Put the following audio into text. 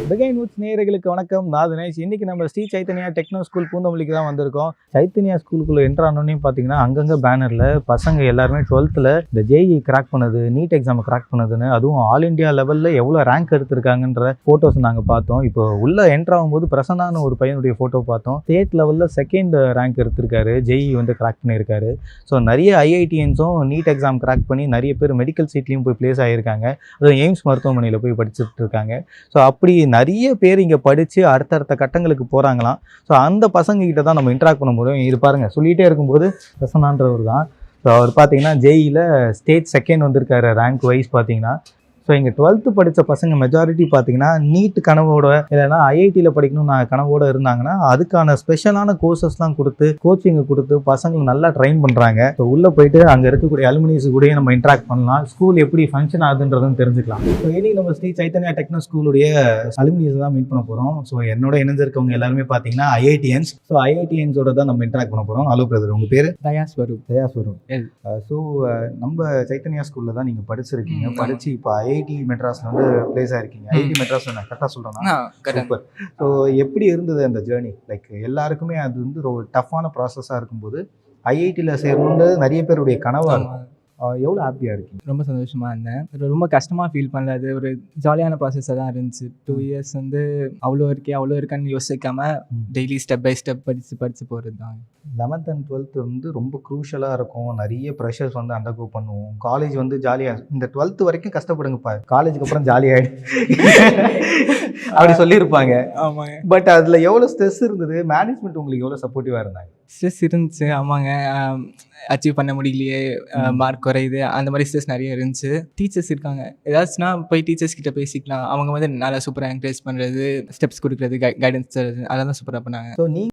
பிகைன் Woods நேயர்களுக்கு வணக்கம். நான் தினேஷ். இன்னைக்கு நம்ம ஸ்ரீ சைத்தன்யா டெக்னோ ஸ்கூல் பூந்தமல்லிக்கு தான் வந்திருக்கோம். சைத்தன்யா ஸ்கூலுக்குள்ள என்டர் ஆனோடனே பார்த்தீங்கன்னா அங்கங்கே பேனரில் பசங்க எல்லாருமே 12th இந்த ஜேஇ கிராக் பண்ணது, நீட் எக்ஸாமை கிராக் பண்ணதுன்னு, அதுவும் ஆல் இண்டியா லெவலில் எவ்வளோ ரேங்க் எடுத்திருக்காங்கன்ற ஃபோட்டோஸ் நாங்கள் பார்த்தோம். இப்போ உள்ள என்டர் ஆகும்போது பிரசன்னான ஒரு பையனுடைய ஃபோட்டோ பார்த்தோம். ஸ்டேட் லெவலில் செகண்ட் ரேங்க் எடுத்திருக்காரு, ஜேஇ வந்து கிராக் பண்ணியிருக்காரு. ஸோ நிறைய ஐஐடிஎன்ஸும் நீட் எக்ஸாம் கிராக் பண்ணி நிறைய பேர் மெடிக்கல் சீட்லேயும் போய் பிளேஸ் ஆகியிருக்காங்க. அதுவும் எய்ம்ஸ் மருத்துவமனையில் போய் படிச்சுட்டு இருக்காங்க. ஸோ அப்படி நிறைய பேர் இங்கே படித்து அடுத்தடுத்த கட்டங்களுக்கு போகிறாங்களாம். ஸோ அந்த பசங்கக்கிட்ட தான் நம்ம இன்ட்ராக்ட் பண்ண முடியும். இது பாருங்கள், சொல்லிகிட்டே இருக்கும்போது பிரசன்னான்றவர் தான். ஸோ அவர் பார்த்தீங்கன்னா ஜேஇயில் ஸ்டேட் செகண்ட் வந்திருக்காரு ரேங்க் வைஸ் பார்த்தீங்கன்னா. ஸோ இங்கே 12th படித்த பசங்க மெஜாரிட்டி பார்த்தீங்கன்னா நீட் கனவோட இல்லைன்னா ஐஐடியில் படிக்கணும்னு கனவோடு இருந்தாங்கன்னா அதுக்கான ஸ்பெஷலான கோர்சஸ்லாம் கொடுத்து கோச்சிங்கை கொடுத்து பசங்களை நல்லா ட்ரெயின் பண்ணுறாங்க. ஸோ உள்ளே போயிட்டு அங்கே இருக்கக்கூடிய அலுமினிஸ் கூட நம்ம இன்ட்ராக்ட் பண்ணலாம், ஸ்கூல் எப்படி ஃபங்க்ஷன் ஆகுதுன்றதுன்னு தெரிஞ்சுக்கலாம். ஸோ இனி நம்ம ஸ்ரீ சைத்தன்யா டெக்னோ ஸ்கூலுடைய அலுமினிஸ் தான் மீட் பண்ண போகிறோம். ஸோ என்னோட இணைஞ்சிருக்கவங்க எல்லாருமே பார்த்தீங்கன்னா ஐஐடிஎன்ஸ். ஸோ ஐஐடிஎன்ஸோட தான் நம்ம இன்ட்ராக்ட் பண்ண போகிறோம். ஹலோ பிரதர், உங்கள் பேர்? தயாஸ்வரூப். ஸோ நம்ம சைத்தன்யா ஸ்கூலில் தான் நீங்கள் படிச்சிருக்கீங்க. படித்து இப்போ ஐஐடி மெட்ராஸ்ல வந்து பிளேஸ் ஆயிருக்கீங்க. ஐஐடி மெட்ராஸ்ல நான் கரெக்டாக சொல்கிறேன்னா சூப்பர். ஸோ எப்படி இருந்தது அந்த ஜேர்னி? லைக் எல்லாருக்குமே அது வந்து ஒரு டஃப்பான ப்ராசஸாக இருக்கும்போது ஐஐடியில் சேரணுன்றது நிறைய பேருடைய கனவாக இருக்கும். எவ்வளோ ஹாப்பியாக இருக்கீங்க? ரொம்ப சந்தோஷமாக இருந்தேன். ரொம்ப கஷ்டமாக ஃபீல் பண்ணல. அது ஒரு ஜாலியான ப்ராசஸாக தான் இருந்துச்சு. 2 இயர்ஸ் வந்து அவ்வளோ இருக்கான்னு யோசிக்காமல் டெய்லி ஸ்டெப் பை ஸ்டெப் படித்து போகிறது தான். 11th and 12th வந்து ரொம்ப க்ரூஷலாக இருக்கும். நிறைய ப்ரெஷர்ஸ் வந்து அண்டர்கோ பண்ணுவோம். காலேஜ் வந்து ஜாலியாக, இந்த 12th வரைக்கும் கஷ்டப்படுங்கப்பா, காலேஜுக்கு அப்புறம் ஜாலியாகிடும் அப்படி சொல்லியிருப்பாங்க. ஆமாங்க. பட் அதில் எவ்வளோ ஸ்ட்ரெஸ் இருந்தது? மேனேஜ்மெண்ட் உங்களுக்கு எவ்வளோ சப்போர்ட்டிவாக இருந்தாங்க? ஸ்ட்ரெஸ் இருந்துச்சு. ஆமாங்க. அச்சீவ் பண்ண முடியலையே, மார்க் குறையுது, அந்த மாதிரி ஸ்ட்ரெஸ் நிறைய இருந்துச்சு. டீச்சர்ஸ் இருக்காங்க, ஏதாச்சுன்னா போய் டீச்சர்ஸ் கிட்ட பேசிக்கலாம். அவங்க வந்து நல்லா சூப்பராக என்கரேஜ் பண்ணுறது, ஸ்டெப்ஸ் கொடுக்குறது, கைடன்ஸ் தருது, அதெல்லாம் சூப்பராக பண்ணாங்க. ஸோ நீங்கள்